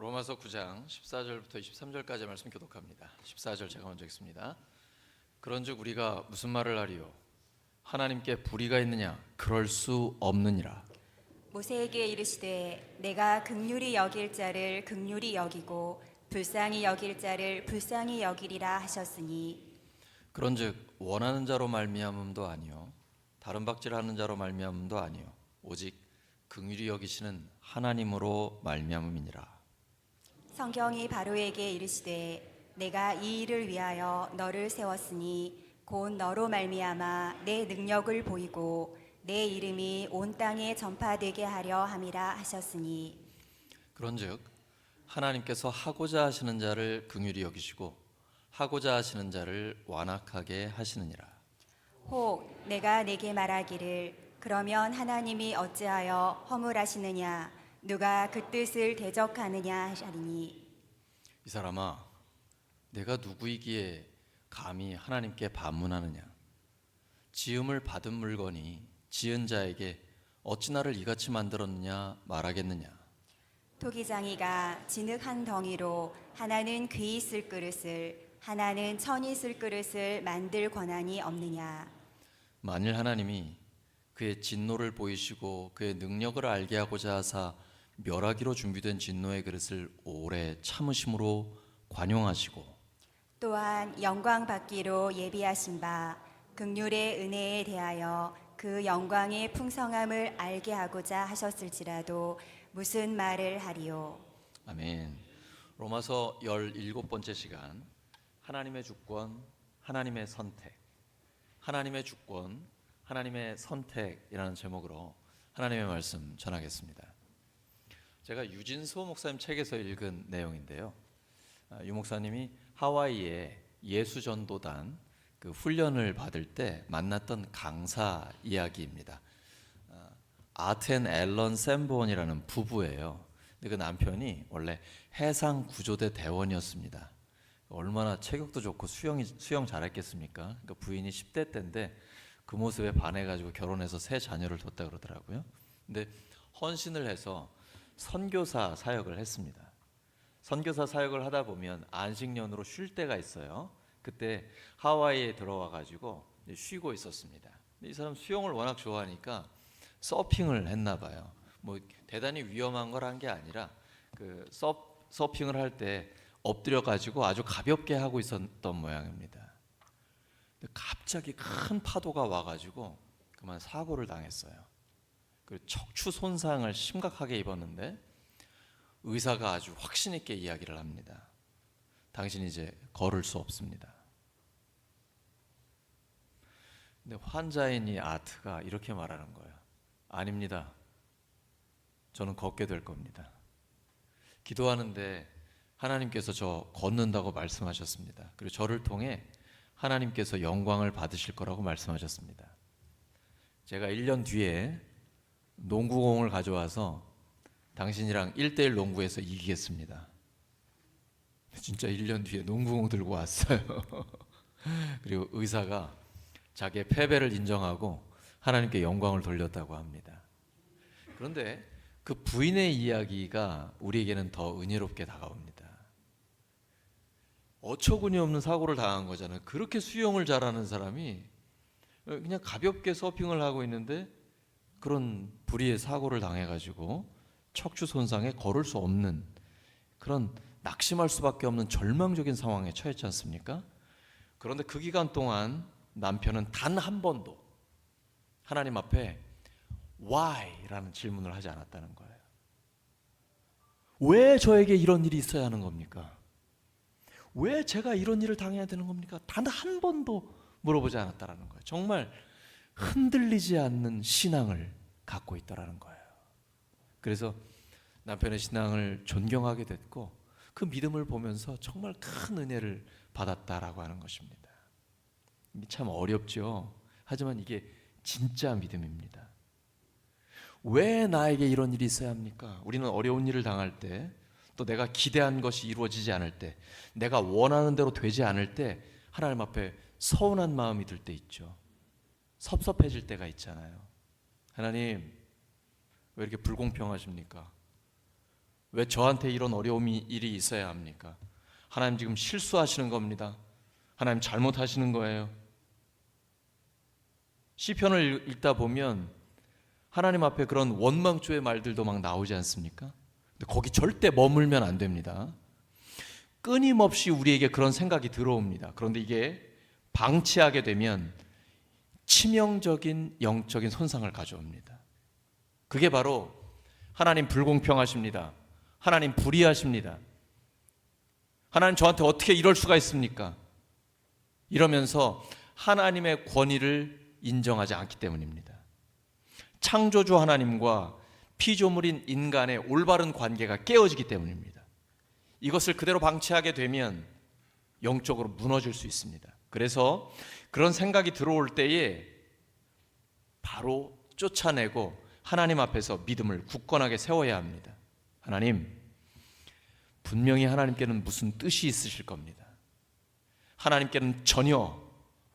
로마서 9장 14절부터 23절까지 말씀 교독합니다. 14절 제가 먼저 읽습니다. 그런즉 우리가 무슨 말을 하리요? 하나님께 불의가 있느냐? 그럴 수 없느니라. 모세에게 이르시되 내가 긍휼히 여길 자를 긍휼히 여기고 불쌍히 여길 자를 불쌍히 여기리라 하셨으니 그런즉 원하는 자로 말미암음도 아니요 다른 박질하는 자로 말미암음도 아니요 오직 긍휼히 여기시는 하나님으로 말미암음이니라. 성경이 바로에게 이르시되 내가 이 일을 위하여 너를 세웠으니 곧 너로 말미암아 내 능력을 보이고 내 이름이 온 땅에 전파되게 하려 함이라 하셨으니 그런즉 하나님께서 하고자 하시는 자를 긍휼히 여기시고 하고자 하시는 자를 완악하게 하시느니라. 혹 내가 내게 말하기를 그러면 하나님이 어찌하여 허물하시느냐 누가 그 뜻을 대적하느냐 하시니 이 사람아, 내가 누구이기에 감히 하나님께 반문하느냐? 지음을 받은 물건이 지은 자에게 어찌 나를 이같이 만들었느냐 말하겠느냐? 토기장이가 진흙 한 덩이로 하나는 귀 있을 그릇을 하나는 천이 있을 그릇을 만들 권한이 없느냐? 만일 하나님이 그의 진노를 보이시고 그의 능력을 알게 하고자 하사 멸하기로 준비된 진노의 그릇을 오래 참으심으로 관용하시고 또한 영광 받기로 예비하신 바 긍휼의 은혜에 대하여 그 영광의 풍성함을 알게 하고자 하셨을지라도 무슨 말을 하리요? 아멘. 로마서 17번째 시간, 하나님의 주권, 하나님의 선택. 하나님의 주권, 하나님의 선택이라는 제목으로 하나님의 말씀 전하겠습니다. 제가 유진소 목사님 책에서 읽은 내용인데요. 유 목사님이 하와이에 예수전도단 그 훈련을 받을 때 만났던 강사 이야기입니다. 아텐 앨런 샌본이라는 부부예요. 근데 그 남편이 원래 해상 구조대 대원이었습니다. 얼마나 체격도 좋고 수영 잘했겠습니까? 그러니까 부인이 10대 때인데 그 모습에 반해가지고 결혼해서 세 자녀를 뒀다 그러더라고요. 근데 헌신을 해서 선교사 사역을 했습니다. 선교사 사역을 하다 보면 안식년으로 쉴 때가 있어요. 그때 하와이에 들어와 가지고 쉬고 있었습니다. 이 사람 수영을 워낙 좋아하니까 서핑을 했나 봐요. 뭐 대단히 위험한 걸 한 게 아니라 그 서핑을 할 때 엎드려 가지고 아주 가볍게 하고 있었던 모양입니다. 근데 갑자기 큰 파도가 와 가지고 그만 사고를 당했어요. 그 척추 손상을 심각하게 입었는데 의사가 아주 확신 있게 이야기를 합니다. 당신 이제 걸을 수 없습니다. 근데 환자인 이 아트가 이렇게 말하는 거예요. 아닙니다. 저는 걷게 될 겁니다. 기도하는데 하나님께서 저 걷는다고 말씀하셨습니다. 그리고 저를 통해 하나님께서 영광을 받으실 거라고 말씀하셨습니다. 제가 1년 뒤에 농구공을 가져와서 당신이랑 1대1 농구에서 이기겠습니다. 진짜 1년 뒤에 농구공 들고 왔어요. 그리고 의사가 자기의 패배를 인정하고 하나님께 영광을 돌렸다고 합니다. 그런데 그 부인의 이야기가 우리에게는 더 은혜롭게 다가옵니다. 어처구니 없는 사고를 당한 거잖아요. 그렇게 수영을 잘하는 사람이 그냥 가볍게 서핑을 하고 있는데 그런 불의의 사고를 당해가지고 척추 손상에 걸을 수 없는 그런 낙심할 수밖에 없는 절망적인 상황에 처했지 않습니까? 그런데 그 기간 동안 남편은 단 한 번도 하나님 앞에 Why? 라는 질문을 하지 않았다는 거예요. 왜 저에게 이런 일이 있어야 하는 겁니까? 왜 제가 이런 일을 당해야 되는 겁니까? 단 한 번도 물어보지 않았다는 거예요. 정말 흔들리지 않는 신앙을 갖고 있다라는 거예요. 그래서 남편의 신앙을 존경하게 됐고 그 믿음을 보면서 정말 큰 은혜를 받았다라고 하는 것입니다. 이게 참 어렵죠. 하지만 이게 진짜 믿음입니다. 왜 나에게 이런 일이 있어야 합니까? 우리는 어려운 일을 당할 때, 또 내가 기대한 것이 이루어지지 않을 때, 내가 원하는 대로 되지 않을 때 하나님 앞에 서운한 마음이 들 때 있죠. 섭섭해질 때가 있잖아요. 하나님, 왜 이렇게 불공평하십니까? 왜 저한테 이런 어려움이 일이 있어야 합니까? 하나님 지금 실수하시는 겁니다. 하나님 잘못하시는 거예요. 시편을 읽다 보면 하나님 앞에 그런 원망조의 말들도 막 나오지 않습니까? 근데 거기 절대 머물면 안 됩니다. 끊임없이 우리에게 그런 생각이 들어옵니다. 그런데 이게 방치하게 되면 치명적인 영적인 손상을 가져옵니다. 그게 바로 하나님 불공평하십니다. 하나님 불의하십니다. 하나님 저한테 어떻게 이럴 수가 있습니까? 이러면서 하나님의 권위를 인정하지 않기 때문입니다. 창조주 하나님과 피조물인 인간의 올바른 관계가 깨어지기 때문입니다. 이것을 그대로 방치하게 되면 영적으로 무너질 수 있습니다. 그래서 그런 생각이 들어올 때에 바로 쫓아내고 하나님 앞에서 믿음을 굳건하게 세워야 합니다. 하나님, 분명히 하나님께는 무슨 뜻이 있으실 겁니다. 하나님께는 전혀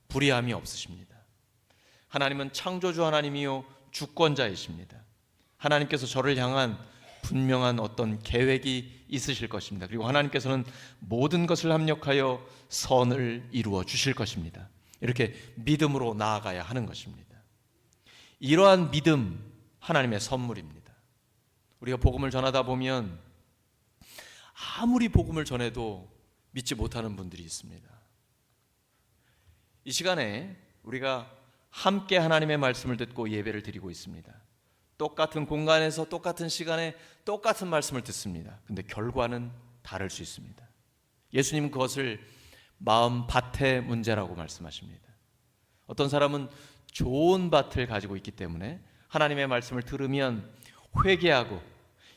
불의함이 없으십니다. 하나님은 창조주 하나님이요 주권자이십니다. 하나님께서 저를 향한 분명한 어떤 계획이 있으실 것입니다. 그리고 하나님께서는 모든 것을 합력하여 선을 이루어 주실 것입니다. 이렇게 믿음으로 나아가야 하는 것입니다. 이러한 믿음, 하나님의 선물입니다. 우리가 복음을 전하다 보면 아무리 복음을 전해도 믿지 못하는 분들이 있습니다. 이 시간에 우리가 함께 하나님의 말씀을 듣고 예배를 드리고 있습니다. 똑같은 공간에서 똑같은 시간에 똑같은 말씀을 듣습니다. 근데 결과는 다를 수 있습니다. 예수님은 그것을 마음 밭의 문제라고 말씀하십니다. 어떤 사람은 좋은 밭을 가지고 있기 때문에 하나님의 말씀을 들으면 회개하고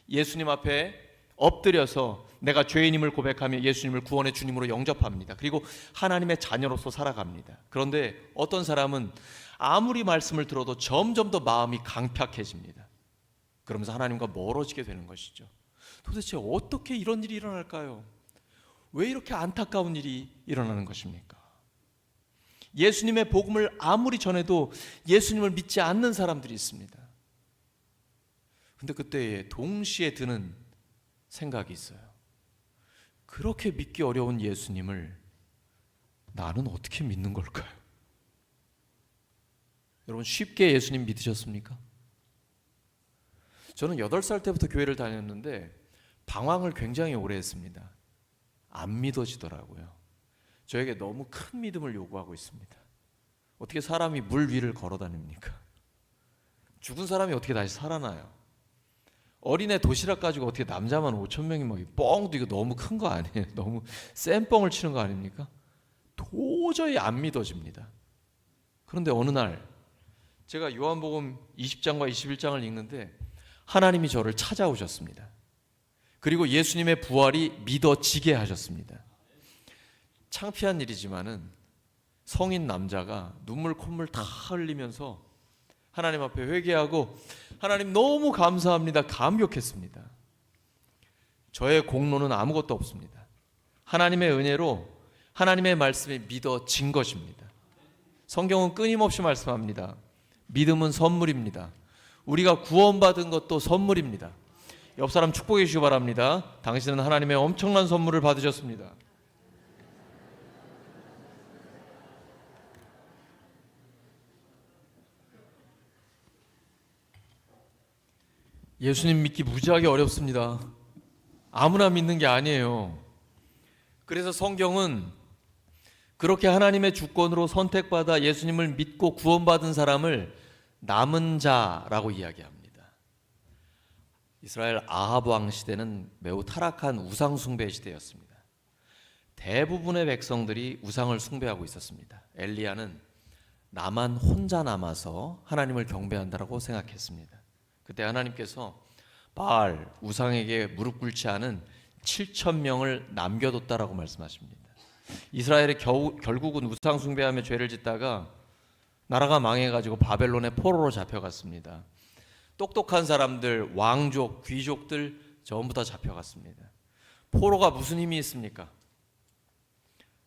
예수님 앞에 엎드려서 내가 죄인임을 고백하며 예수님을 구원의 주님으로 영접합니다. 그리고 하나님의 자녀로서 살아갑니다. 그런데 어떤 사람은 아무리 말씀을 들어도 점점 더 마음이 강팍해집니다. 그러면서 하나님과 멀어지게 되는 것이죠. 도대체 어떻게 이런 일이 일어날까요? 왜 이렇게 안타까운 일이 일어나는 것입니까? 예수님의 복음을 아무리 전해도 예수님을 믿지 않는 사람들이 있습니다. 근데 그때에 동시에 드는 생각이 있어요. 그렇게 믿기 어려운 예수님을 나는 어떻게 믿는 걸까요? 여러분 쉽게 예수님 믿으셨습니까? 저는 8살 때부터 교회를 다녔는데 방황을 굉장히 오래 했습니다. 안 믿어지더라고요. 저에게 너무 큰 믿음을 요구하고 있습니다. 어떻게 사람이 물 위를 걸어 다닙니까? 죽은 사람이 어떻게 다시 살아나요? 어린애 도시락 가지고 어떻게 남자만 5천 명이 뭐 뻥도 이거 너무 큰 거 아니에요? 너무 센 뻥을 치는 거 아닙니까? 도저히 안 믿어집니다. 그런데 어느 날 제가 요한복음 20장과 21장을 읽는데 하나님이 저를 찾아오셨습니다. 그리고 예수님의 부활이 믿어지게 하셨습니다. 창피한 일이지만은 성인 남자가 눈물 콧물 다 흘리면서 하나님 앞에 회개하고 하나님 너무 감사합니다. 감격했습니다. 저의 공로는 아무것도 없습니다. 하나님의 은혜로 하나님의 말씀이 믿어진 것입니다. 성경은 끊임없이 말씀합니다. 믿음은 선물입니다. 우리가 구원받은 것도 선물입니다. 옆 사람 축복해 주시기 바랍니다. 당신은 하나님의 엄청난 선물을 받으셨습니다. 예수님 믿기 무지하게 어렵습니다. 아무나 믿는 게 아니에요. 그래서 성경은 그렇게 하나님의 주권으로 선택받아 예수님을 믿고 구원받은 사람을 남은 자라고 이야기합니다. 이스라엘 아합 왕 시대는 매우 타락한 우상 숭배 시대였습니다. 대부분의 백성들이 우상을 숭배하고 있었습니다. 엘리야는 나만 혼자 남아서 하나님을 경배한다라고 생각했습니다. 그때 하나님께서 바알 우상에게 무릎 꿇지 않은 7,000명을 남겨뒀다라고 말씀하십니다. 이스라엘이 결국은 우상 숭배하며 죄를 짓다가 나라가 망해가지고 바벨론의 포로로 잡혀갔습니다. 똑똑한 사람들, 왕족, 귀족들 전부 다 잡혀갔습니다. 포로가 무슨 힘이 있습니까?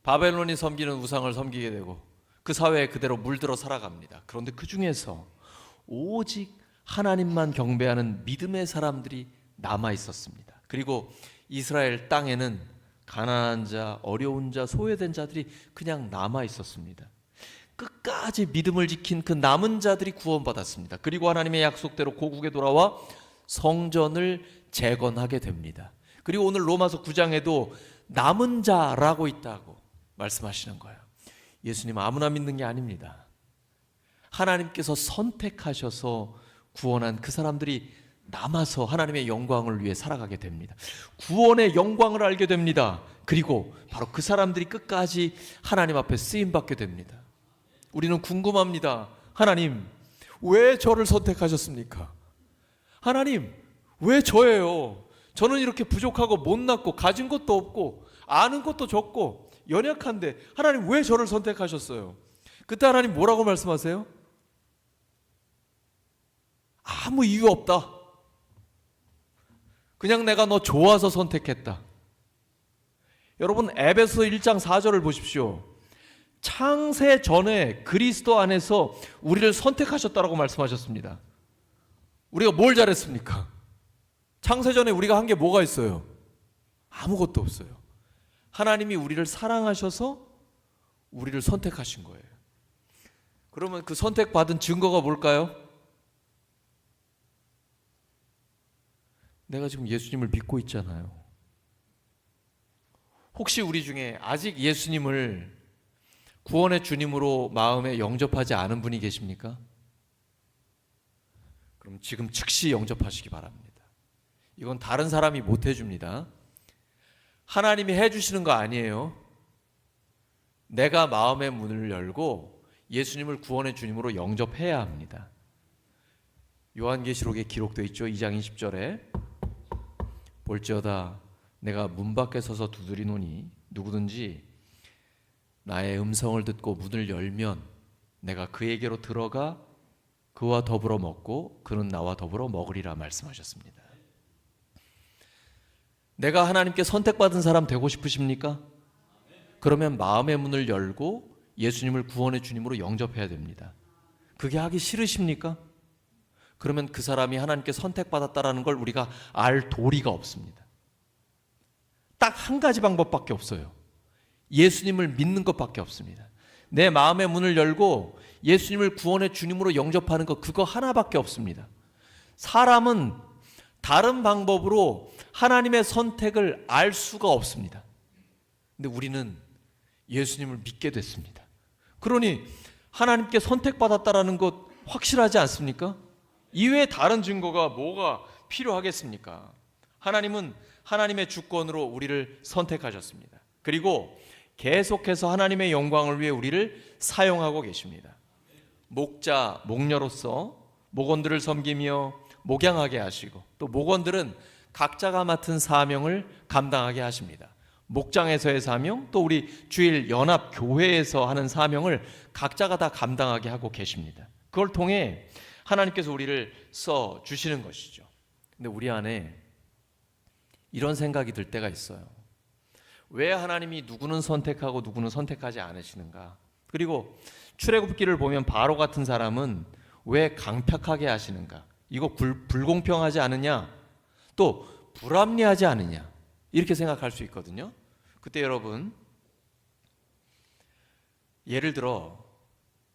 바벨론이 섬기는 우상을 섬기게 되고 그 사회에 그대로 물들어 살아갑니다. 그런데 그 중에서 오직 하나님만 경배하는 믿음의 사람들이 남아 있었습니다. 그리고 이스라엘 땅에는 가난한 자, 어려운 자, 소외된 자들이 그냥 남아 있었습니다. 끝까지 믿음을 지킨 그 남은 자들이 구원받았습니다. 그리고 하나님의 약속대로 고국에 돌아와 성전을 재건하게 됩니다. 그리고 오늘 로마서 9장에도 남은 자라고 있다고 말씀하시는 거예요. 예수님 아무나 믿는 게 아닙니다. 하나님께서 선택하셔서 구원한 그 사람들이 남아서 하나님의 영광을 위해 살아가게 됩니다. 구원의 영광을 알게 됩니다. 그리고 바로 그 사람들이 끝까지 하나님 앞에 쓰임받게 됩니다. 우리는 궁금합니다. 하나님, 왜 저를 선택하셨습니까? 하나님, 왜 저예요? 저는 이렇게 부족하고 못났고 가진 것도 없고 아는 것도 적고 연약한데 하나님 왜 저를 선택하셨어요? 그때 하나님 뭐라고 말씀하세요? 아무 이유 없다. 그냥 내가 너 좋아서 선택했다. 여러분 에베소 1장 4절을 보십시오. 창세 전에 그리스도 안에서 우리를 선택하셨다라고 말씀하셨습니다. 우리가 뭘 잘했습니까? 창세 전에 우리가 한 게 뭐가 있어요? 아무것도 없어요. 하나님이 우리를 사랑하셔서 우리를 선택하신 거예요. 그러면 그 선택받은 증거가 뭘까요? 내가 지금 예수님을 믿고 있잖아요. 혹시 우리 중에 아직 예수님을 구원의 주님으로 마음에 영접하지 않은 분이 계십니까? 그럼 지금 즉시 영접하시기 바랍니다. 이건 다른 사람이 못 해줍니다. 하나님이 해주시는 거 아니에요. 내가 마음의 문을 열고 예수님을 구원의 주님으로 영접해야 합니다. 요한계시록에 기록되어 있죠. 2장 20절에 볼지어다 내가 문 밖에 서서 두드리노니 누구든지 나의 음성을 듣고 문을 열면 내가 그에게로 들어가 그와 더불어 먹고 그는 나와 더불어 먹으리라 말씀하셨습니다. 내가 하나님께 선택받은 사람 되고 싶으십니까? 그러면 마음의 문을 열고 예수님을 구원의 주님으로 영접해야 됩니다. 그게 하기 싫으십니까? 그러면 그 사람이 하나님께 선택받았다라는 걸 우리가 알 도리가 없습니다. 딱 한 가지 방법밖에 없어요. 예수님을 믿는 것밖에 없습니다. 내 마음의 문을 열고 예수님을 구원의 주님으로 영접하는 것, 그거 하나밖에 없습니다. 사람은 다른 방법으로 하나님의 선택을 알 수가 없습니다. 근데 우리는 예수님을 믿게 됐습니다. 그러니 하나님께 선택받았다라는 것 확실하지 않습니까? 이외에 다른 증거가 뭐가 필요하겠습니까? 하나님은 하나님의 주권으로 우리를 선택하셨습니다. 그리고 계속해서 하나님의 영광을 위해 우리를 사용하고 계십니다. 목자, 목녀로서 목원들을 섬기며 목양하게 하시고 또 목원들은 각자가 맡은 사명을 감당하게 하십니다. 목장에서의 사명, 또 우리 주일 연합 교회에서 하는 사명을 각자가 다 감당하게 하고 계십니다. 그걸 통해 하나님께서 우리를 써 주시는 것이죠. 근데 우리 안에 이런 생각이 들 때가 있어요. 왜 하나님이 누구는 선택하고 누구는 선택하지 않으시는가? 그리고 출애굽기를 보면 바로 같은 사람은 왜 강팍하게 하시는가? 이거 불공평하지 않느냐? 또 불합리하지 않느냐? 이렇게 생각할 수 있거든요. 그때 여러분 예를 들어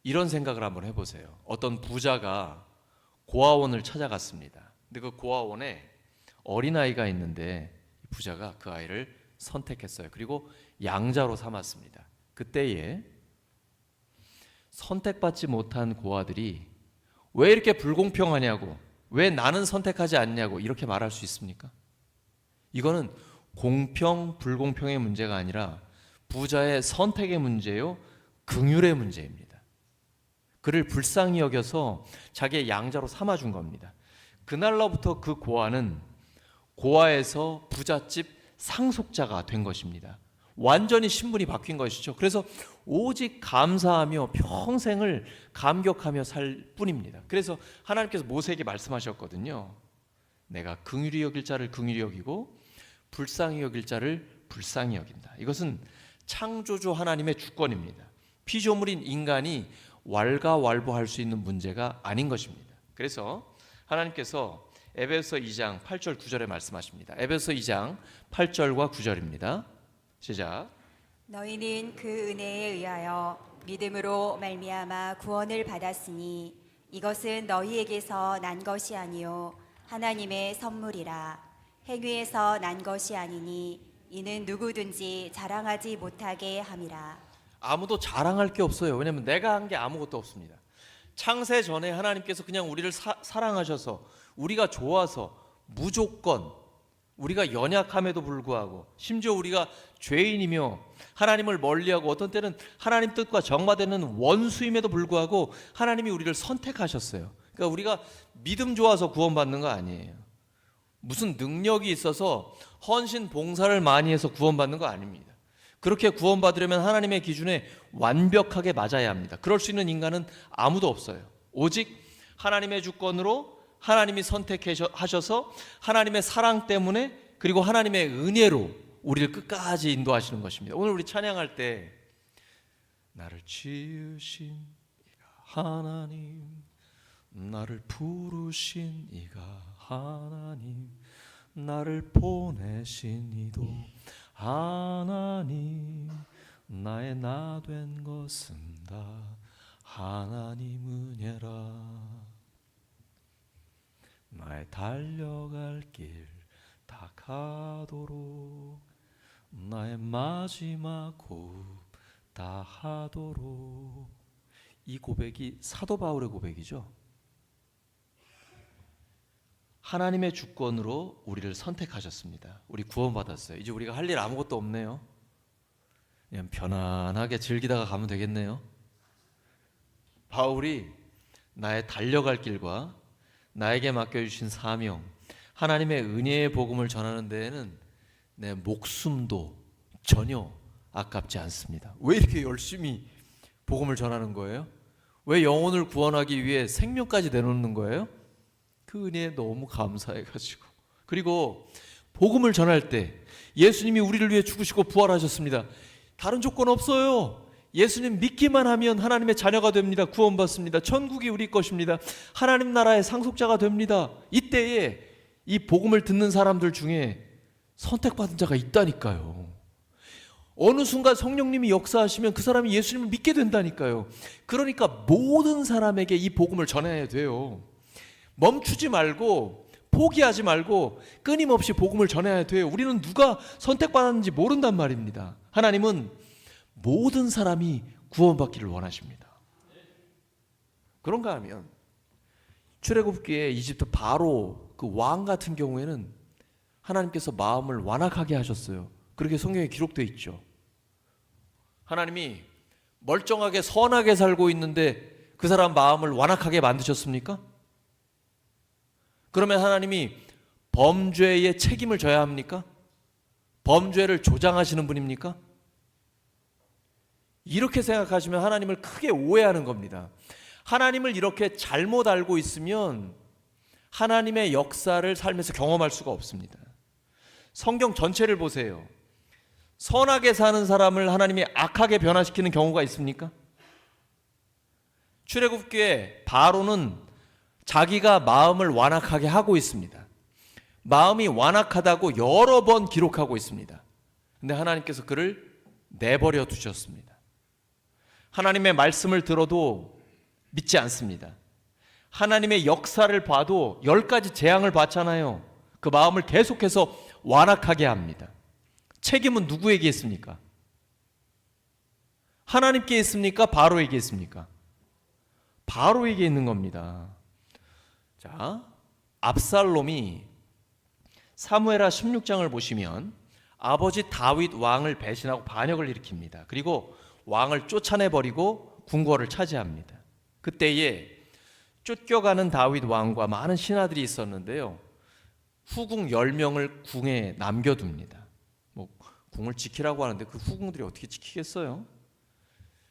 이런 생각을 한번 해보세요. 어떤 부자가 고아원을 찾아갔습니다. 근데 그 고아원에 어린아이가 있는데 부자가 그 아이를 선택했어요. 그리고 양자로 삼았습니다. 그때에 선택받지 못한 고아들이 왜 이렇게 불공평하냐고, 왜 나는 선택하지 않냐고 이렇게 말할 수 있습니까? 이거는 공평, 불공평의 문제가 아니라 부자의 선택의 문제요, 긍휼의 문제입니다. 그를 불쌍히 여겨서 자기의 양자로 삼아준 겁니다. 그날로부터 그 고아는 고아에서 부잣집 상속자가 된 것입니다. 완전히 신분이 바뀐 것이죠. 그래서 오직 감사하며 평생을 감격하며 살 뿐입니다. 그래서 하나님께서 모세에게 말씀하셨거든요. 내가 긍휼히 여길 자를 긍휼히 여기고 불쌍히 여길 자를 불쌍히 여긴다. 이것은 창조주 하나님의 주권입니다. 피조물인 인간이 왈가왈부할 수 있는 문제가 아닌 것입니다. 그래서 하나님께서 에베소 2장 8절 9절에 말씀하십니다. 에베소 2장 8절과 9절입니다. 시작. 너희는 그 은혜에 의하여 믿음으로 말미암아 구원을 받았으니 이것은 너희에게서 난 것이 아니요 하나님의 선물이라. 행위에서 난 것이 아니니 이는 누구든지 자랑하지 못하게 함이라. 아무도 자랑할 게 없어요. 왜냐하면 내가 한 게 아무것도 없습니다. 창세 전에 하나님께서 그냥 우리를 사랑하셔서 우리가 좋아서 무조건 우리가 연약함에도 불구하고 심지어 우리가 죄인이며 하나님을 멀리하고 어떤 때는 하나님 뜻과 정반대는 원수임에도 불구하고 하나님이 우리를 선택하셨어요. 그러니까 우리가 믿음 좋아서 구원받는 거 아니에요. 무슨 능력이 있어서 헌신 봉사를 많이 해서 구원받는 거 아닙니다. 그렇게 구원받으려면 하나님의 기준에 완벽하게 맞아야 합니다. 그럴 수 있는 인간은 아무도 없어요. 오직 하나님의 주권으로 하나님이 선택하셔서 하나님의 사랑 때문에 그리고 하나님의 은혜로 우리를 끝까지 인도하시는 것입니다. 오늘 우리 찬양할 때 나를 지으신 이가 하나님, 나를 부르신 이가 하나님, 나를 보내신 이도 하나님, 나의 나 된 것은 다 하나님 은혜라. 나의 달려갈 길 다 가도록 나의 마지막 호흡 다 하도록. 이 고백이 사도 바울의 고백이죠. 하나님의 주권으로 우리를 선택하셨습니다. 우리 구원받았어요. 이제 우리가 할 일 아무것도 없네요. 그냥 편안하게 즐기다가 가면 되겠네요. 바울이 나의 달려갈 길과 나에게 맡겨주신 사명, 하나님의 은혜의 복음을 전하는 데에는 내 목숨도 전혀 아깝지 않습니다. 왜 이렇게 열심히 복음을 전하는 거예요? 왜 영혼을 구원하기 위해 생명까지 내놓는 거예요? 그 은혜에 너무 감사해가지고. 그리고 복음을 전할 때 예수님이 우리를 위해 죽으시고 부활하셨습니다. 다른 조건 없어요. 예수님 믿기만 하면 하나님의 자녀가 됩니다. 구원받습니다. 천국이 우리 것입니다. 하나님 나라의 상속자가 됩니다. 이때에 이 복음을 듣는 사람들 중에 선택받은 자가 있다니까요. 어느 순간 성령님이 역사하시면 그 사람이 예수님을 믿게 된다니까요. 그러니까 모든 사람에게 이 복음을 전해야 돼요. 멈추지 말고 포기하지 말고 끊임없이 복음을 전해야 돼요. 우리는 누가 선택받았는지 모른단 말입니다. 하나님은 모든 사람이 구원받기를 원하십니다. 그런가 하면 출애굽기에 이집트 바로 그 왕 같은 경우에는 하나님께서 마음을 완악하게 하셨어요. 그렇게 성경에 기록되어 있죠. 하나님이 멀쩡하게 선하게 살고 있는데 그 사람 마음을 완악하게 만드셨습니까? 그러면 하나님이 범죄의 책임을 져야 합니까? 범죄를 조장하시는 분입니까? 이렇게 생각하시면 하나님을 크게 오해하는 겁니다. 하나님을 이렇게 잘못 알고 있으면 하나님의 역사를 삶에서 경험할 수가 없습니다. 성경 전체를 보세요. 선하게 사는 사람을 하나님이 악하게 변화시키는 경우가 있습니까? 출애굽기에 바로는 자기가 마음을 완악하게 하고 있습니다. 마음이 완악하다고 여러 번 기록하고 있습니다. 근데 하나님께서 그를 내버려 두셨습니다. 하나님의 말씀을 들어도 믿지 않습니다. 하나님의 역사를 봐도 10가지 재앙을 받잖아요. 그 마음을 계속해서 완악하게 합니다. 책임은 누구에게 있습니까? 하나님께 있습니까? 바로에게 있습니까? 바로에게 있는 겁니다. 자, 압살롬이 사무엘하 16장을 보시면 아버지 다윗 왕을 배신하고 반역을 일으킵니다. 그리고 왕을 쫓아내버리고 궁궐을 차지합니다. 그때에 쫓겨가는 다윗 왕과 많은 신하들이 있었는데요. 후궁 10명을 궁에 남겨둡니다. 궁을 지키라고 하는데 그 후궁들이 어떻게 지키겠어요?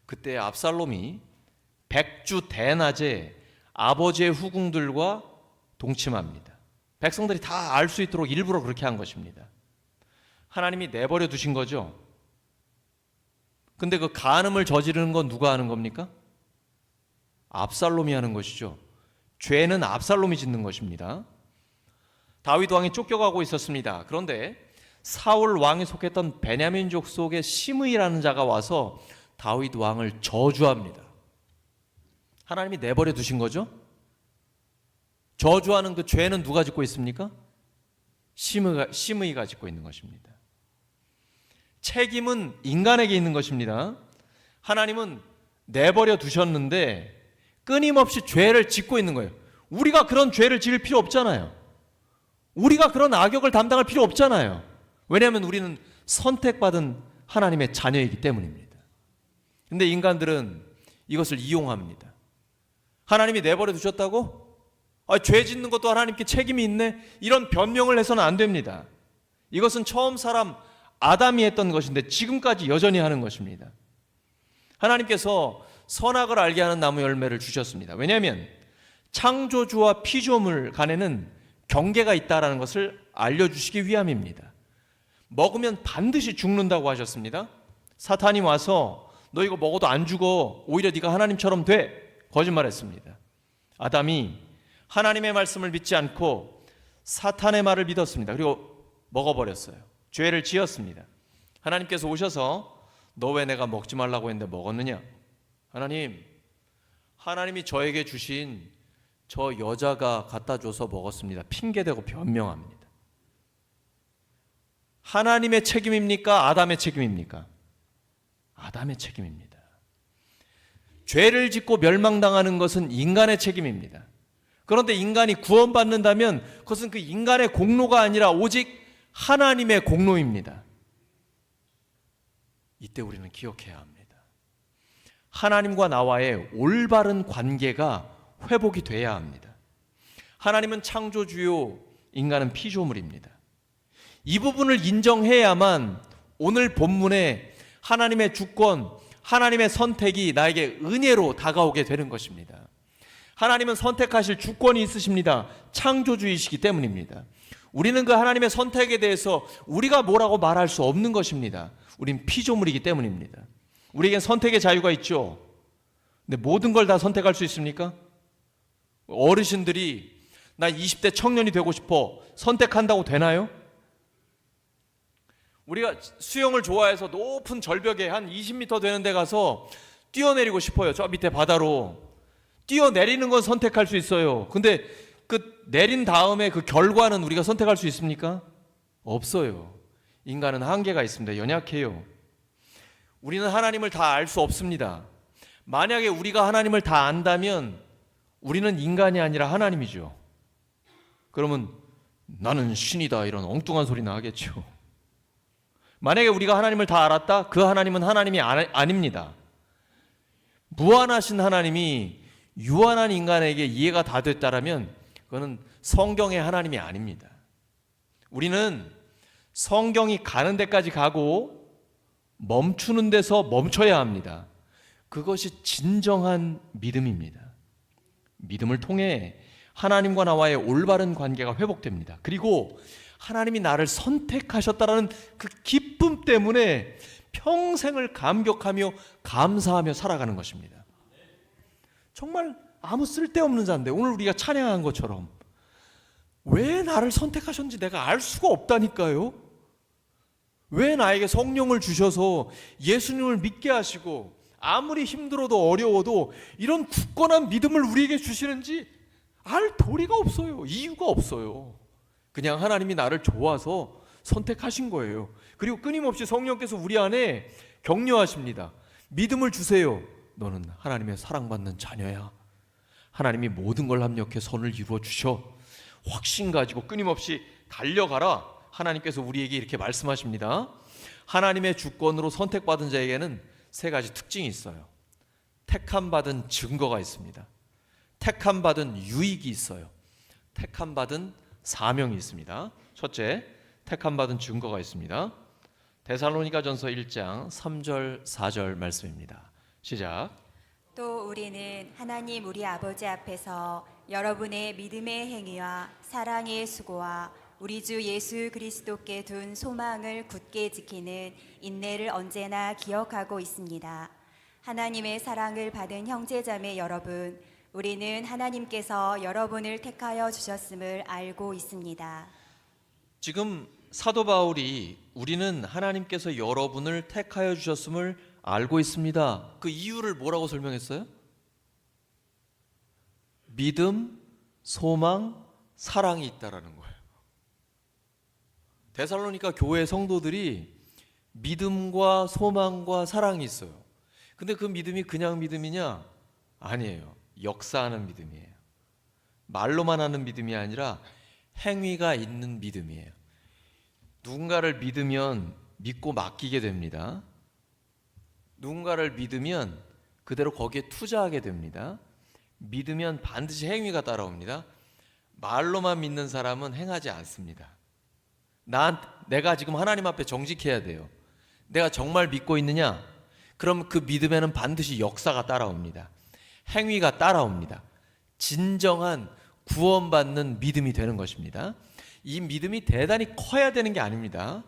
그때 압살롬이 백주 대낮에 아버지의 후궁들과 동침합니다. 백성들이 다 알 수 있도록 일부러 그렇게 한 것입니다. 하나님이 내버려 두신 거죠. 근데 그 간음을 저지르는 건 누가 하는 겁니까? 압살롬이 하는 것이죠. 죄는 압살롬이 짓는 것입니다. 다윗 왕이 쫓겨가고 있었습니다. 그런데 사울 왕이 속했던 베냐민족 속의 시므이라는 자가 와서 다윗 왕을 저주합니다. 하나님이 내버려 두신 거죠? 저주하는 그 죄는 누가 짓고 있습니까? 시므이가 짓고 있는 것입니다. 책임은 인간에게 있는 것입니다. 하나님은 내버려 두셨는데 끊임없이 죄를 짓고 있는 거예요. 우리가 그런 죄를 지을 필요 없잖아요. 우리가 그런 악역을 담당할 필요 없잖아요. 왜냐하면 우리는 선택받은 하나님의 자녀이기 때문입니다. 근데 인간들은 이것을 이용합니다. 하나님이 내버려 두셨다고? 죄 짓는 것도 하나님께 책임이 있네? 이런 변명을 해서는 안 됩니다. 이것은 처음 사람 아담이 했던 것인데 지금까지 여전히 하는 것입니다. 하나님께서 선악을 알게 하는 나무 열매를 주셨습니다. 왜냐하면 창조주와 피조물 간에는 경계가 있다는 것을 알려주시기 위함입니다. 먹으면 반드시 죽는다고 하셨습니다. 사탄이 와서 너 이거 먹어도 안 죽어, 오히려 네가 하나님처럼 돼, 거짓말했습니다. 아담이 하나님의 말씀을 믿지 않고 사탄의 말을 믿었습니다. 그리고 먹어버렸어요. 죄를 지었습니다. 하나님께서 오셔서 너 왜 내가 먹지 말라고 했는데 먹었느냐? 하나님이 저에게 주신 저 여자가 갖다 줘서 먹었습니다. 핑계대고 변명합니다. 하나님의 책임입니까? 아담의 책임입니까? 아담의 책임입니다. 죄를 짓고 멸망당하는 것은 인간의 책임입니다. 그런데 인간이 구원받는다면 그것은 그 인간의 공로가 아니라 오직 하나님의 공로입니다. 이때 우리는 기억해야 합니다. 하나님과 나와의 올바른 관계가 회복이 돼야 합니다. 하나님은 창조주요, 인간은 피조물입니다. 이 부분을 인정해야만 오늘 본문에 하나님의 주권, 하나님의 선택이 나에게 은혜로 다가오게 되는 것입니다. 하나님은 선택하실 주권이 있으십니다. 창조주이시기 때문입니다. 우리는 그 하나님의 선택에 대해서 우리가 뭐라고 말할 수 없는 것입니다. 우린 피조물이기 때문입니다. 우리에겐 선택의 자유가 있죠. 근데 모든 걸 다 선택할 수 있습니까? 어르신들이 나 20대 청년이 되고 싶어 선택한다고 되나요? 우리가 수영을 좋아해서 높은 절벽에 한 20m 되는 데 가서 뛰어내리고 싶어요. 저 밑에 바다로. 뛰어내리는 건 선택할 수 있어요. 근데 그 내린 다음에 그 결과는 우리가 선택할 수 있습니까? 없어요. 인간은 한계가 있습니다. 연약해요. 우리는 하나님을 다 알 수 없습니다. 만약에 우리가 하나님을 다 안다면 우리는 인간이 아니라 하나님이죠. 그러면 나는 신이다 이런 엉뚱한 소리나 하겠죠. 만약에 우리가 하나님을 다 알았다? 그 하나님은 하나님이 아닙니다. 무한하신 하나님이 유한한 인간에게 이해가 다 됐다라면 그거는 성경의 하나님이 아닙니다. 우리는 성경이 가는 데까지 가고 멈추는 데서 멈춰야 합니다. 그것이 진정한 믿음입니다. 믿음을 통해 하나님과 나와의 올바른 관계가 회복됩니다. 그리고 하나님이 나를 선택하셨다라는 그 기쁨 때문에 평생을 감격하며 감사하며 살아가는 것입니다. 정말 아무 쓸데없는 자인데 오늘 우리가 찬양한 것처럼 왜 나를 선택하셨는지 내가 알 수가 없다니까요. 왜 나에게 성령을 주셔서 예수님을 믿게 하시고 아무리 힘들어도 어려워도 이런 굳건한 믿음을 우리에게 주시는지 알 도리가 없어요. 이유가 없어요. 그냥 하나님이 나를 좋아서 선택하신 거예요. 그리고 끊임없이 성령께서 우리 안에 격려하십니다. 믿음을 주세요. 너는 하나님의 사랑받는 자녀야. 하나님이 모든 걸 합력해 선을 이루어 주셔. 확신 가지고 끊임없이 달려가라. 하나님께서 우리에게 이렇게 말씀하십니다. 하나님의 주권으로 선택받은 자에게는 세 가지 특징이 있어요. 택함받은 증거가 있습니다. 택함받은 유익이 있어요. 택함받은 사명이 있습니다. 첫째, 택함받은 증거가 있습니다. 데살로니가전서 1장 3절 4절 말씀입니다. 시작. 또 우리는 하나님 우리 아버지 앞에서 여러분의 믿음의 행위와 사랑의 수고와 우리 주 예수 그리스도께 둔 소망을 굳게 지키는 인내를 언제나 기억하고 있습니다. 하나님의 사랑을 받은 형제자매 여러분, 우리는 하나님께서 여러분을 택하여 주셨음을 알고 있습니다. 지금 사도 바울이 우리는 하나님께서 여러분을 택하여 주셨음을 알고 있습니다. 그 이유를 뭐라고 설명했어요? 믿음, 소망, 사랑이 있다라는 거예요. 데살로니가 교회 성도들이 믿음과 소망과 사랑이 있어요. 근데 그 믿음이 그냥 믿음이냐? 아니에요. 역사하는 믿음이에요. 말로만 하는 믿음이 아니라 행위가 있는 믿음이에요. 누군가를 믿으면 믿고 맡기게 됩니다. 누군가를 믿으면 그대로 거기에 투자하게 됩니다. 믿으면 반드시 행위가 따라옵니다. 말로만 믿는 사람은 행하지 않습니다. 내가 지금 하나님 앞에 정직해야 돼요. 내가 정말 믿고 있느냐? 그럼 그 믿음에는 반드시 역사가 따라옵니다. 행위가 따라옵니다. 진정한 구원받는 믿음이 되는 것입니다. 이 믿음이 대단히 커야 되는 게 아닙니다.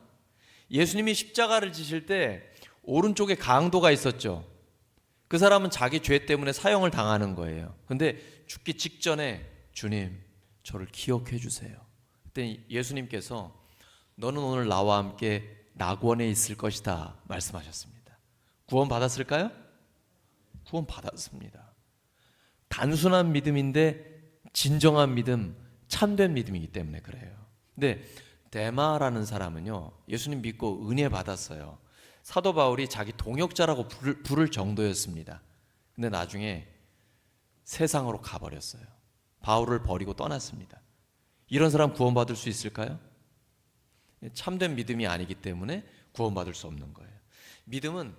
예수님이 십자가를 지실 때 오른쪽에 강도가 있었죠. 그 사람은 자기 죄 때문에 사형을 당하는 거예요. 근데 죽기 직전에 주님, 저를 기억해 주세요. 그때 예수님께서 너는 오늘 나와 함께 낙원에 있을 것이다 말씀하셨습니다. 구원 받았을까요? 구원 받았습니다. 단순한 믿음인데 진정한 믿음, 참된 믿음이기 때문에 그래요. 근데 데마라는 사람은요, 예수님 믿고 은혜 받았어요. 사도 바울이 자기 동역자라고 부를 정도였습니다. 근데 나중에 세상으로 가버렸어요. 바울을 버리고 떠났습니다. 이런 사람 구원받을 수 있을까요? 참된 믿음이 아니기 때문에 구원받을 수 없는 거예요. 믿음은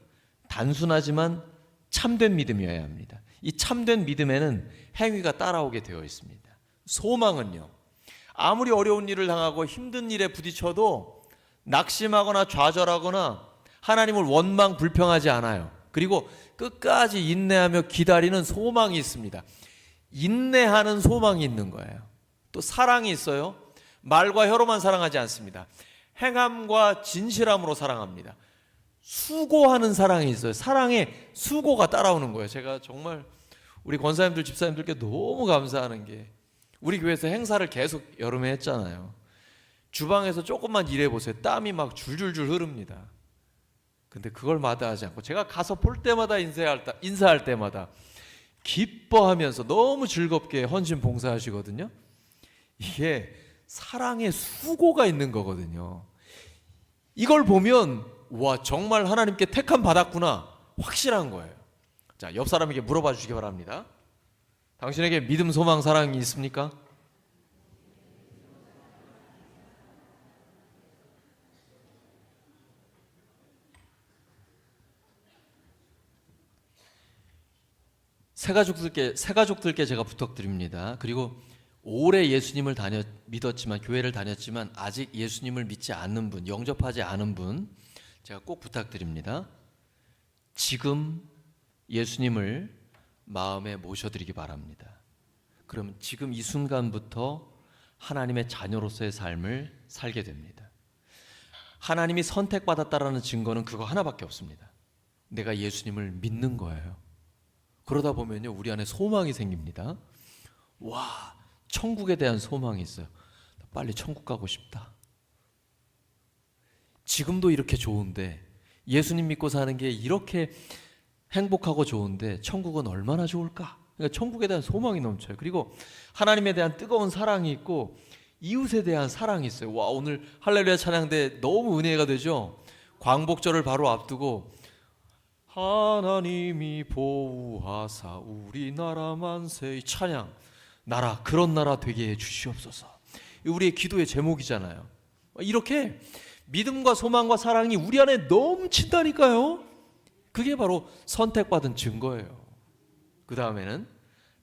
단순하지만 참된 믿음이어야 합니다. 이 참된 믿음에는 행위가 따라오게 되어 있습니다. 소망은요, 아무리 어려운 일을 당하고 힘든 일에 부딪혀도 낙심하거나 좌절하거나 하나님을 원망 불평하지 않아요. 그리고 끝까지 인내하며 기다리는 소망이 있습니다. 인내하는 소망이 있는 거예요. 또 사랑이 있어요. 말과 혀로만 사랑하지 않습니다. 행함과 진실함으로 사랑합니다. 수고하는 사랑이 있어요. 사랑에 수고가 따라오는 거예요. 제가 정말 우리 권사님들, 집사님들께 너무 감사하는 게 우리 교회에서 행사를 계속 여름에 했잖아요. 주방에서 조금만 일해보세요. 땀이 막 줄줄줄 흐릅니다. 근데 그걸 마다하지 않고 제가 가서 볼 때마다 인사할 때마다 기뻐하면서 너무 즐겁게 헌신 봉사하시거든요. 이게 사랑의 수고가 있는 거거든요. 이걸 보면 와, 정말 하나님께 택함 받았구나 확실한 거예요. 자, 옆 사람에게 물어봐 주시기 바랍니다. 당신에게 믿음, 소망, 사랑이 있습니까? 새가족들께 제가 부탁드립니다. 그리고 오래 예수님을 믿었지만, 교회를 다녔지만 아직 예수님을 믿지 않는 분, 영접하지 않은 분, 제가 꼭 부탁드립니다. 지금 예수님을 마음에 모셔드리기 바랍니다. 그럼 지금 이 순간부터 하나님의 자녀로서의 삶을 살게 됩니다. 하나님이 선택받았다라는 증거는 그거 하나밖에 없습니다. 내가 예수님을 믿는 거예요. 그러다 보면요, 우리 안에 소망이 생깁니다. 와, 천국에 대한 소망이 있어요. 빨리 천국 가고 싶다. 지금도 이렇게 좋은데, 예수님 믿고 사는 게 이렇게 행복하고 좋은데 천국은 얼마나 좋을까? 그러니까 천국에 대한 소망이 넘쳐요. 그리고 하나님에 대한 뜨거운 사랑이 있고 이웃에 대한 사랑이 있어요. 와, 오늘 할렐루야 찬양대 너무 은혜가 되죠. 광복절을 바로 앞두고 하나님이 보호하사 우리나라 만세, 이 찬양, 나라 그런 나라 되게 해 주시옵소서. 우리의 기도의 제목이잖아요. 이렇게 믿음과 소망과 사랑이 우리 안에 넘친다니까요. 그게 바로 선택받은 증거예요. 그 다음에는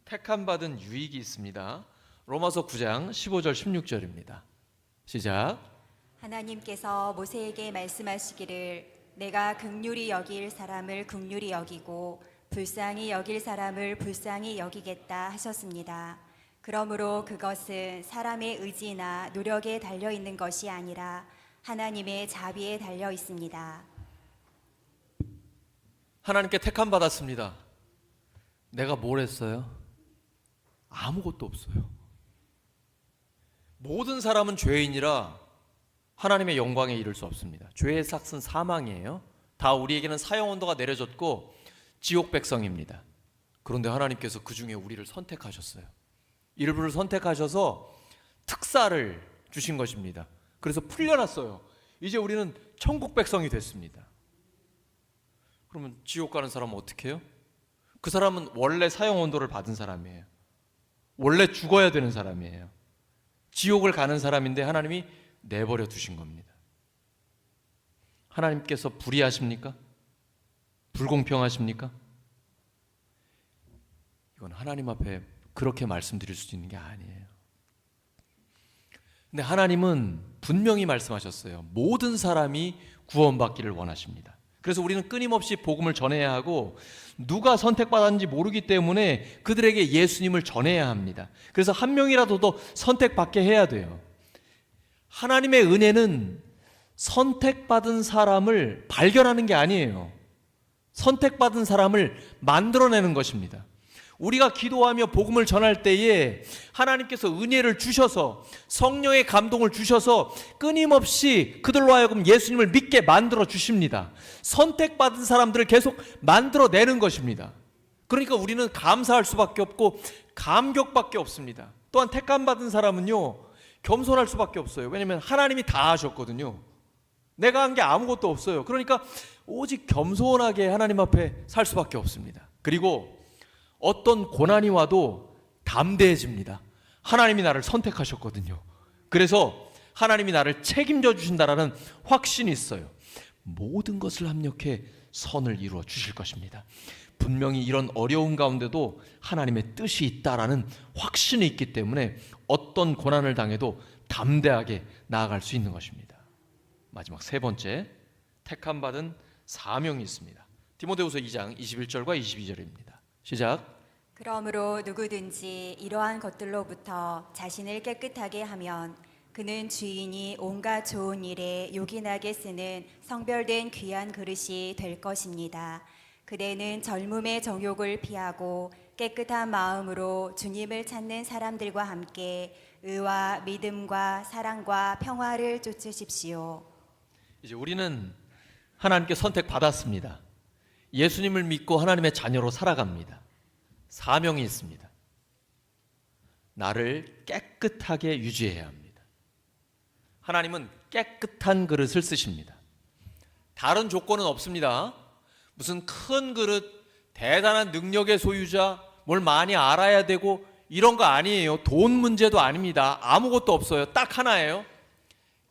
택함받은 유익이 있습니다. 로마서 9장 15절 16절입니다. 시작. 하나님께서 모세에게 말씀하시기를 내가 긍휼히 여길 사람을 긍휼히 여기고 불쌍히 여길 사람을 불쌍히 여기겠다 하셨습니다. 그러므로 그것은 사람의 의지나 노력에 달려 있는 것이 아니라 하나님의 자비에 달려 있습니다. 하나님께 택함 받았습니다. 내가 뭘 했어요? 아무것도 없어요. 모든 사람은 죄인이라 하나님의 영광에 이를 수 없습니다. 죄의 삭은 사망이에요. 다 우리에게는 사형 언도가 내려졌고 지옥 백성입니다. 그런데 하나님께서 그 중에 우리를 선택하셨어요. 일부를 선택하셔서 특사를 주신 것입니다. 그래서 풀려났어요. 이제 우리는 천국 백성이 됐습니다. 그러면 지옥 가는 사람은 어떻게 해요? 그 사람은 원래 사형 언도를 받은 사람이에요. 원래 죽어야 되는 사람이에요. 지옥을 가는 사람인데 하나님이 내버려 두신 겁니다. 하나님께서 불의하십니까? 불공평하십니까? 이건 하나님 앞에 그렇게 말씀드릴 수 있는 게 아니에요. 근데 하나님은 분명히 말씀하셨어요. 모든 사람이 구원받기를 원하십니다. 그래서 우리는 끊임없이 복음을 전해야 하고 누가 선택받았는지 모르기 때문에 그들에게 예수님을 전해야 합니다. 그래서 한 명이라도 더 선택받게 해야 돼요. 하나님의 은혜는 선택받은 사람을 발견하는 게 아니에요. 선택받은 사람을 만들어내는 것입니다. 우리가 기도하며 복음을 전할 때에 하나님께서 은혜를 주셔서 성령의 감동을 주셔서 끊임없이 그들로 하여금 예수님을 믿게 만들어 주십니다. 선택받은 사람들을 계속 만들어내는 것입니다. 그러니까 우리는 감사할 수밖에 없고 감격밖에 없습니다. 또한 택함받은 사람은요, 겸손할 수밖에 없어요. 왜냐하면 하나님이 다 하셨거든요. 내가 한 게 아무것도 없어요. 그러니까 오직 겸손하게 하나님 앞에 살 수밖에 없습니다. 그리고 어떤 고난이 와도 담대해집니다. 하나님이 나를 선택하셨거든요. 그래서 하나님이 나를 책임져 주신다라는 확신이 있어요. 모든 것을 합력해 선을 이루어 주실 것입니다. 분명히 이런 어려운 가운데도 하나님의 뜻이 있다라는 확신이 있기 때문에 어떤 고난을 당해도 담대하게 나아갈 수 있는 것입니다. 마지막 세 번째, 택함받은 사명이 있습니다. 디모데후서 2장 21절과 22절입니다. 시작. 그러므로 누구든지 이러한 것들로부터 자신을 깨끗하게 하면 그는 주인이 온갖 좋은 일에 요긴하게 쓰는 성별된 귀한 그릇이 될 것입니다. 그대는 젊음의 정욕을 피하고 깨끗한 마음으로 주님을 찾는 사람들과 함께 의와 믿음과 사랑과 평화를 쫓으십시오. 이제 우리는 하나님께 선택받았습니다. 예수님을 믿고 하나님의 자녀로 살아갑니다. 사명이 있습니다. 나를 깨끗하게 유지해야 합니다. 하나님은 깨끗한 그릇을 쓰십니다. 다른 조건은 없습니다. 무슨 큰 그릇, 대단한 능력의 소유자, 뭘 많이 알아야 되고 이런 거 아니에요. 돈 문제도 아닙니다. 아무것도 없어요. 딱 하나예요.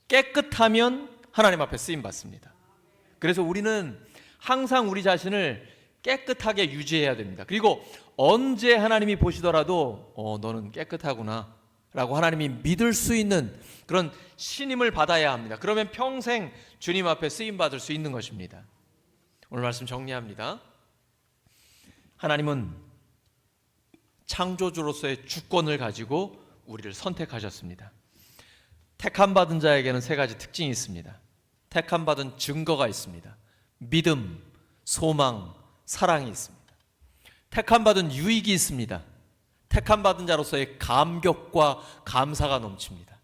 깨끗하면 하나님 앞에 쓰임 받습니다. 그래서 우리는 항상 우리 자신을 깨끗하게 유지해야 됩니다. 그리고 언제 하나님이 보시더라도 너는 깨끗하구나 라고 하나님이 믿을 수 있는 그런 신임을 받아야 합니다. 그러면 평생 주님 앞에 쓰임 받을 수 있는 것입니다. 오늘 말씀 정리합니다. 하나님은 창조주로서의 주권을 가지고 우리를 선택하셨습니다. 택함받은 자에게는 세 가지 특징이 있습니다. 택함받은 증거가 있습니다. 믿음, 소망, 사랑이 있습니다. 택함받은 유익이 있습니다. 택함받은 자로서의 감격과 감사가 넘칩니다.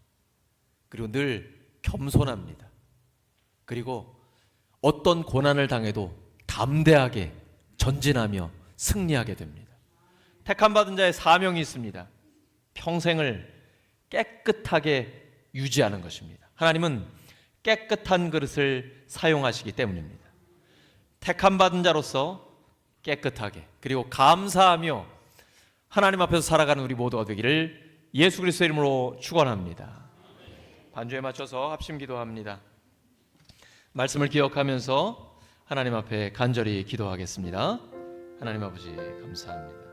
그리고 늘 겸손합니다. 그리고 어떤 고난을 당해도 담대하게 전진하며 승리하게 됩니다. 택함받은 자의 사명이 있습니다. 평생을 깨끗하게 유지하는 것입니다. 하나님은 깨끗한 그릇을 사용하시기 때문입니다. 택함받은 자로서 깨끗하게 그리고 감사하며 하나님 앞에서 살아가는 우리 모두가 되기를 예수 그리스도의 이름으로 축원합니다. 반주에 맞춰서 합심 기도합니다. 말씀을 기억하면서 하나님 앞에 간절히 기도하겠습니다. 하나님 아버지 감사합니다.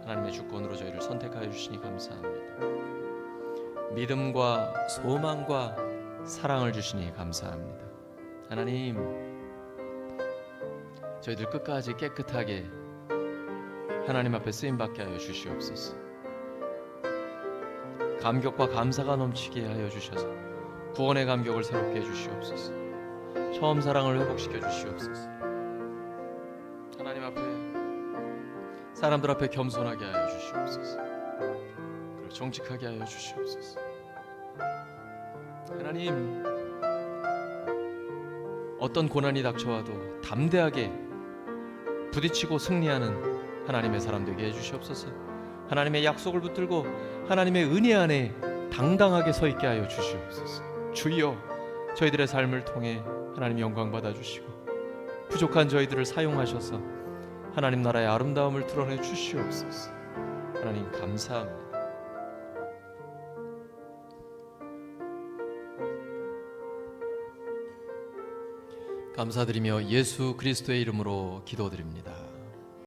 하나님의 주권으로 저희를 선택하여 주시니 감사합니다. 믿음과 소망과 사랑을 주시니 감사합니다. 하나님, 저희들 끝까지 깨끗하게 하나님 앞에 쓰임받게 하여 주시옵소서. 감격과 감사가 넘치게 하여 주셔서 구원의 감격을 새롭게 해주시옵소서. 처음 사랑을 회복시켜 주시옵소서. 하나님 앞에 사람들 앞에 겸손하게 하여 주시옵소서. 우리를 정직하게 하여 주시옵소서. 하나님, 어떤 고난이 닥쳐와도 담대하게 부딪히고 승리하는 하나님의 사람 되게 해주시옵소서. 하나님의 약속을 붙들고 하나님의 은혜 안에 당당하게 서 있게 하여 주시옵소서. 주여, 저희들의 삶을 통해 하나님 영광 받아 주시고 부족한 저희들을 사용하셔서 하나님 나라의 아름다움을 드러내 주시옵소서. 하나님 감사합니다. 감사드리며 예수 그리스도의 이름으로 기도드립니다.